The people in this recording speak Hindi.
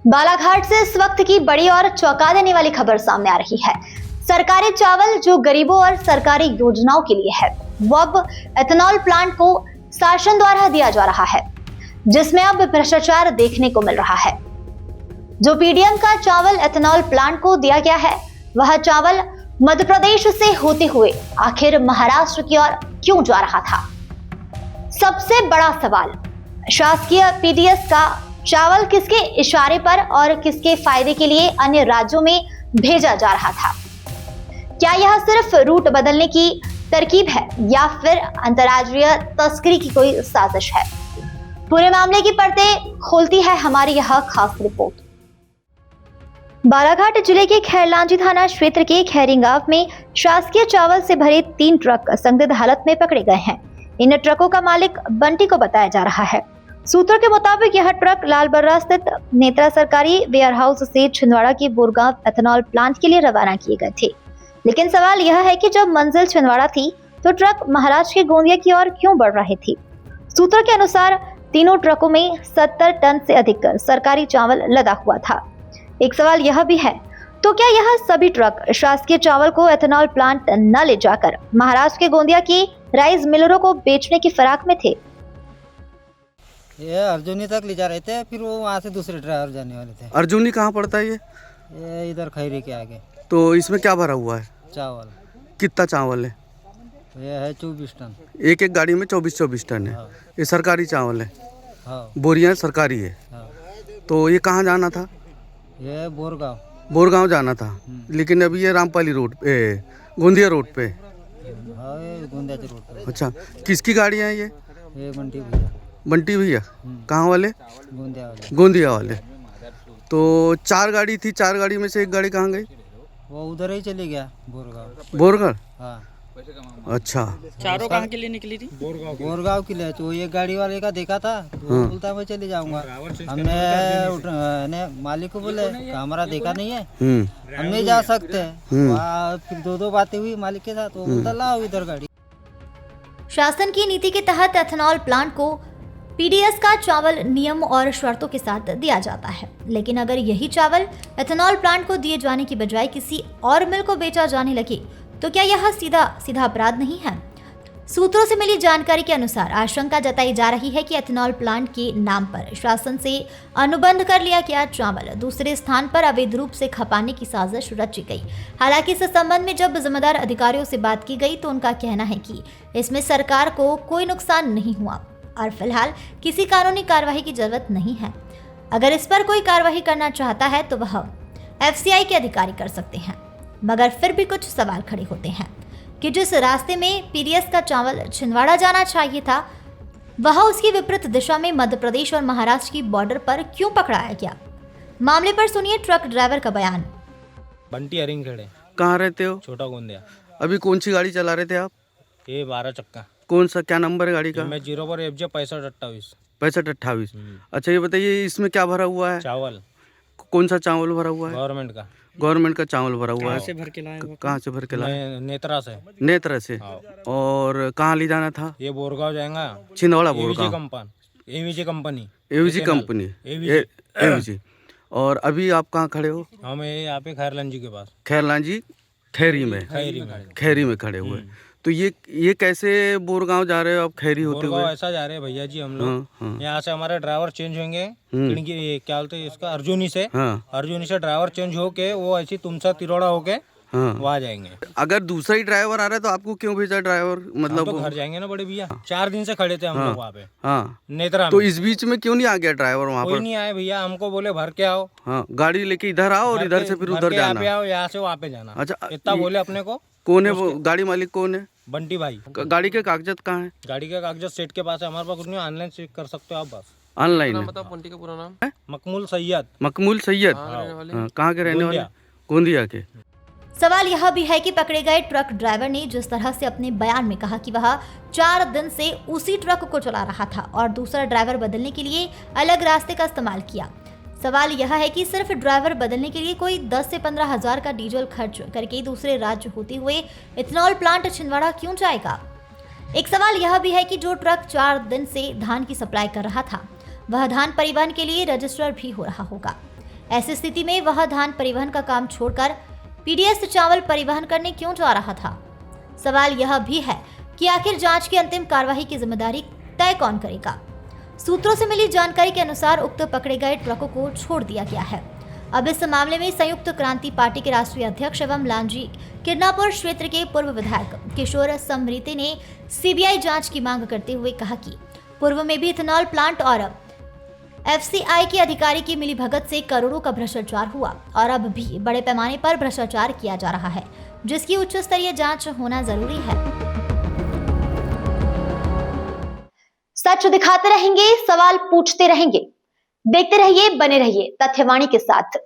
बालाघाट से इस वक्त की बड़ी और चौंका देने वाली खबर सामने आ रही है। सरकारी चावल जो गरीबों और सरकारी योजनाओं के लिए है, वो अब एथेनॉल प्लांट को शासन द्वारा दिया जा रहा है, जिसमें अब भ्रष्टाचार देखने को मिल रहा है। जो पीडीएम का चावल एथेनॉल प्लांट को दिया गया है, वह चावल मध्य प्रदेश से होते हुए आखिर महाराष्ट्र की ओर क्यों जा रहा था? सबसे बड़ा सवाल, शासकीय पीडीएस का चावल किसके इशारे पर और किसके फायदे के लिए अन्य राज्यों में भेजा जा रहा था? क्या यह सिर्फ रूट बदलने की तरकीब है या फिर अंतर्राज्यीय तस्करी की कोई साजिश है? पूरे मामले की परतें खोलती है हमारी यह खास रिपोर्ट। बालाघाट जिले के खैरलांजी थाना क्षेत्र के खैरी गांव में शासकीय चावल से भरे 3 ट्रक संदिग्ध हालत में पकड़े गए हैं। इन ट्रकों का मालिक बंटी को बताया जा रहा है। सूत्रों के मुताबिक यह ट्रक लालबर्रा स्थित नेत्रा सरकारी वेयरहाउस से छिंदवाड़ा के बोरगांव एथेनॉल प्लांट के लिए रवाना किए गए थे। लेकिन सवाल यह है कि जब मंजिल छिंदवाड़ा थी तो ट्रक महाराष्ट्र के गोंदिया की ओर क्यों बढ़ रहे थे? सूत्रों के अनुसार तीनों ट्रकों में 70 टन से अधिक सरकारी चावल लदा हुआ था। एक सवाल यह भी है, तो क्या यह सभी ट्रक शासकीय चावल को एथेनॉल प्लांट न ले जाकर महाराष्ट्र के गोंदिया की राइस मिलरों को बेचने की फिराक में थे? ये अर्जुनी तक ले जा रहे थे, फिर वो वहाँ से दूसरे ड्राइवर जाने वाले थे। अर्जुनी कहाँ पड़ता है ये इधर खैरी के आगे। तो इसमें क्या भरा हुआ है? चावल। कितना चावल है? ये है 24 टन। एक एक गाड़ी में 24-24 टन है। हाँ। ये सरकारी चावल है? हाँ। बोरियां सरकारी है। हाँ। तो ये कहाँ जाना था? ये बोरगांव। बोरगांव जाना था, लेकिन अभी ये रामपाली रोड पे, गोंदिया रोड पे। हाँ, ये गोंदिया के रोड पे। अच्छा, किसकी गाड़ियाँ हैं ये? बंटी भैया। बंटी भैया कहाँ वाले? गोंदिया वाले। गोंदिया वाले। तो 4 गाड़ी थी, 4 गाड़ी में से एक गाड़ी कहाँ गई? वो उधर ही चली गया, बोरगांव। बोरगढ़? हाँ। अच्छा, चारों कहाँ के लिए निकली थी? बोरगांव के लिए। तो ये गाड़ी वाले का देखा था, तो वो बोलता मैं चले जाऊंगा। हमने मालिक को बोले हमारा देखा नहीं है, हम नहीं जा सकते। वहाँ फिर 2 बातें हुई मालिक के साथ, वो बोलता लाओ इधर गाड़ी। शासन की नीति के तहत एथेनॉल प्लांट को पीडीएस का चावल नियम और शर्तों के साथ दिया जाता है, लेकिन अगर यही चावल एथेनॉल प्लांट को दिए जाने की बजाय किसी और मिल को बेचा जाने लगे तो क्या यह सीधा अपराध नहीं है? सूत्रों से मिली जानकारी के अनुसार आशंका जताई जा रही है कि एथेनॉल प्लांट के नाम पर शासन से अनुबंध कर लिया गया चावल दूसरे स्थान पर अवैध रूप से खपाने की साजिश रची गई। हालांकि इस संबंध में जब जिम्मेदार अधिकारियों से बात की गई तो उनका कहना है कि इसमें सरकार को कोई नुकसान नहीं हुआ और फिलहाल किसी कानूनी कार्रवाई की जरूरत नहीं है। अगर इस पर कोई कार्रवाई करना चाहता है तो वह एफसीआई के अधिकारी कर सकते हैं, मगर फिर भी कुछ सवाल खड़े होते हैं कि जिस रास्ते में पीडीएस का चावल छिंदवाड़ा जाना चाहिए था, वह उसकी विपरीत दिशा में मध्य प्रदेश और महाराष्ट्र की बॉर्डर पर क्यों पकड़ाया गया? मामले पर सुनिए ट्रक ड्राइवर का बयान। बंटी हरिंग खड़े। कहाँ रहते हो? छोटा गोंदिया। अभी कौन सी गाड़ी चला रहे थे आप? ये 12 चक्का। कौन सा, क्या नंबर है गाड़ी का? मैं 0 पर FJ 6528। 6528। अच्छा, ये बताइए इसमें क्या भरा हुआ है? चावल। कौन सा चावल भरा हुआ है? गवर्नमेंट का। गवर्नमेंट का चावल भरा हुआ है। कहाँ से भर के लाए हो? कहाँ से भर के लाए? नेत्रा से। नेत्रा से। और कहाँ ले जाना था? ये बोरगांव जाएगा। Chhindwara AVG Borgaon. Company. AVG company. AVG. और अभी आप कहाँ खड़े हो? हम यहाँ पे खैरलांजी के पास। खैरलांजी खैरी में खड़े हुए। तो ये कैसे बोरगांव जा रहे हो आप खैरी होते हुए? ऐसा जा रहे हैं भैया जी हम लोग। यहाँ से हमारे ड्राइवर चेंज होंगे, क्या बोलते हैं इसका, अर्जुनी से। अर्जुनी से ड्राइवर चेंज होके वो ऐसी तुमसा तिरोड़ा होके वहाँ जाएंगे। अगर दूसरा ही ड्राइवर आ रहा है तो आपको क्यों भेजा ड्राइवर? मतलब तो घर जाएंगे ना बड़े भैया। 4 दिन से खड़े थे हम लोग वहाँ पे। हाँ, नेत्रा तो में। इस बीच में क्यों नहीं आ गया ड्राइवर वहाँ कोई पर? नहीं आए भैया, हमको बोले भर के आओ। हाँ, गाड़ी लेके इधर आओ और इधर से फिर उधर जाना। यहाँ से वहाँ पे जाना। अच्छा, इतना बोले अपने को। कौन है वो गाड़ी मालिक? कौन है? बंटी भाई। गाड़ी के कागजात कहाँ है? गाड़ी के कागजात सेट के पास है, हमारे पास कुछ नहीं। ऑनलाइन चेक कर सकते हो आप बस। ऑनलाइन है। बताओ बंटी का पूरा नाम? मकमूल सैयद। मकमूल सैयद। कहाँ के रहने वाले? गोंदिया के। सवाल यह भी है कि पकड़े गए ट्रक ड्राइवर ने जिस तरह से अपने बयान में कहा कि वह 4 दिन से उसी ट्रक को चला रहा था और दूसरा ड्राइवर बदलने के लिए अलग रास्ते का इस्तेमाल किया। सवाल यह है कि सिर्फ ड्राइवर बदलने के लिए कोई 10 से 15 हजार का डीजल खर्च करके दूसरे राज्य होते हुए एथेनॉल प्लांट छिंदवाड़ा क्यों जाएगा? एक सवाल यह भी है कि जो ट्रक 4 दिन से धान की सप्लाई कर रहा था, वह धान परिवहन के लिए रजिस्टर भी हो रहा होगा। ऐसी स्थिति में वह धान परिवहन का काम छोड़कर पीडीएस चावल परिवहन करने क्यों जा रहा था? सवाल यह भी है कि आखिर जांच की अंतिम कार्रवाई की जिम्मेदारी तय कौन करेगा? सूत्रों से मिली जानकारी के अनुसार उक्त पकड़े गए ट्रकों को छोड़ दिया गया है। अब इस मामले में संयुक्त क्रांति पार्टी के राष्ट्रीय अध्यक्ष एवं लांजी किरनापुर क्षेत्र के पूर्व विधायक किशोर समृति ने सीबीआई जांच की मांग करते हुए कहा कि पूर्व में भी इथेनॉल प्लांट और एफसीआई के अधिकारी की मिलीभगत से करोड़ों का भ्रष्टाचार हुआ और अब भी बड़े पैमाने पर भ्रष्टाचार किया जा रहा है, जिसकी उच्च स्तरीय जांच होना जरूरी है। सच दिखाते रहेंगे, सवाल पूछते रहेंगे। देखते रहिए, बने रहिए तथ्यवाणी के साथ।